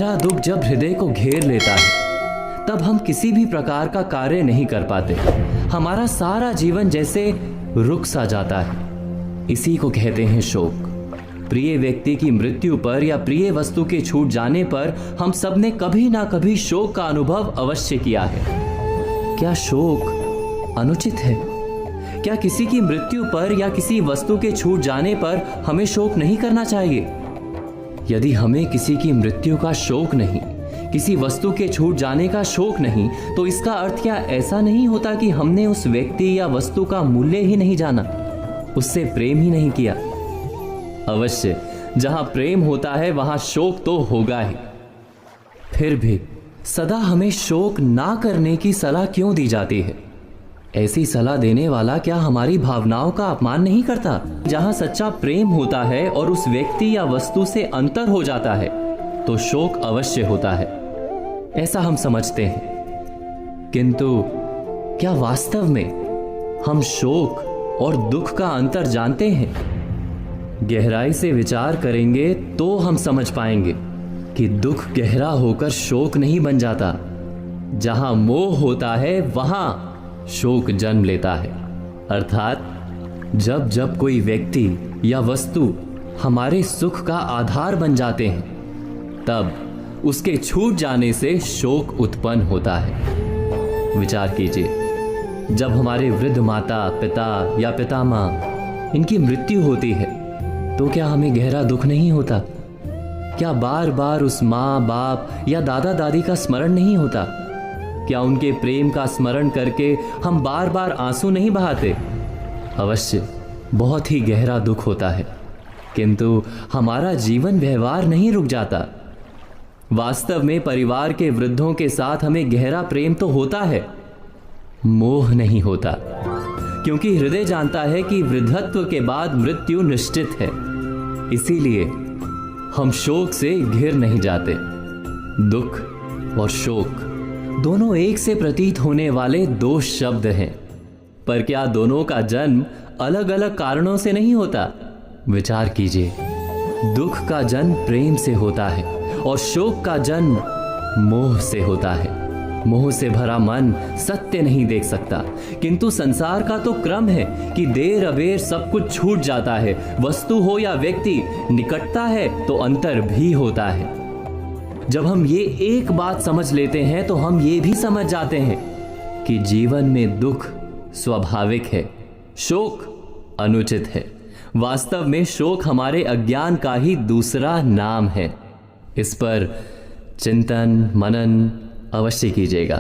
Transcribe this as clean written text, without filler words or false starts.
गहरा दुख जब हृदय को घेर लेता है तब हम किसी भी प्रकार का कार्य नहीं कर पाते। हमारा सारा जीवन जैसे रुक सा जाता है। इसी को कहते हैं शोक। प्रिय व्यक्ति की मृत्यु पर या प्रिय वस्तु के छूट जाने पर हम सब ने कभी ना कभी शोक का अनुभव अवश्य किया है। क्या शोक अनुचित है? क्या किसी की मृत्यु पर या किसी वस्तु के छूट जाने पर हमें शोक नहीं करना चाहिए? यदि हमें किसी की मृत्यु का शोक नहीं, किसी वस्तु के छूट जाने का शोक नहीं, तो इसका अर्थ क्या ऐसा नहीं होता कि हमने उस व्यक्ति या वस्तु का मूल्य ही नहीं जाना, उससे प्रेम ही नहीं किया? अवश्य जहां प्रेम होता है वहां शोक तो होगा ही। फिर भी सदा हमें शोक ना करने की सलाह क्यों दी जाती है? ऐसी सलाह देने वाला क्या हमारी भावनाओं का अपमान नहीं करता? जहां सच्चा प्रेम होता है और उस व्यक्ति या वस्तु से अंतर हो जाता है तो शोक अवश्य होता है, ऐसा हम समझते हैं। किंतु क्या वास्तव में हम शोक और दुख का अंतर जानते हैं? गहराई से विचार करेंगे तो हम समझ पाएंगे कि दुख गहरा होकर शोक नहीं बन जाता। जहां मोह होता है वहां शोक जन्म लेता है। अर्थात जब जब कोई व्यक्ति या वस्तु हमारे सुख का आधार बन जाते हैं तब उसके छूट जाने से शोक उत्पन्न होता है। विचार कीजिए, जब हमारे वृद्ध माता पिता या पितामह इनकी मृत्यु होती है तो क्या हमें गहरा दुख नहीं होता? क्या बार बार उस माँ बाप या दादा दादी का स्मरण नहीं होता? क्या उनके प्रेम का स्मरण करके हम बार बार आंसू नहीं बहाते? अवश्य बहुत ही गहरा दुख होता है, किंतु हमारा जीवन व्यवहार नहीं रुक जाता। वास्तव में परिवार के वृद्धों के साथ हमें गहरा प्रेम तो होता है, मोह नहीं होता, क्योंकि हृदय जानता है कि वृद्धत्व के बाद मृत्यु निश्चित है। इसीलिए हम शोक से घिर नहीं जाते। दुख और शोक दोनों एक से प्रतीत होने वाले दो शब्द हैं, पर क्या दोनों का जन्म अलग अलग कारणों से नहीं होता? विचार कीजिए, दुख का जन्म प्रेम से होता है और शोक का जन्म मोह से होता है। मोह से भरा मन सत्य नहीं देख सकता, किंतु संसार का तो क्रम है कि देर अबेर सब कुछ छूट जाता है। वस्तु हो या व्यक्ति, निकटता है तो अंतर भी होता है। जब हम ये एक बात समझ लेते हैं तो हम ये भी समझ जाते हैं कि जीवन में दुख स्वाभाविक है, शोक अनुचित है। वास्तव में शोक हमारे अज्ञान का ही दूसरा नाम है। इस पर चिंतन मनन अवश्य कीजिएगा।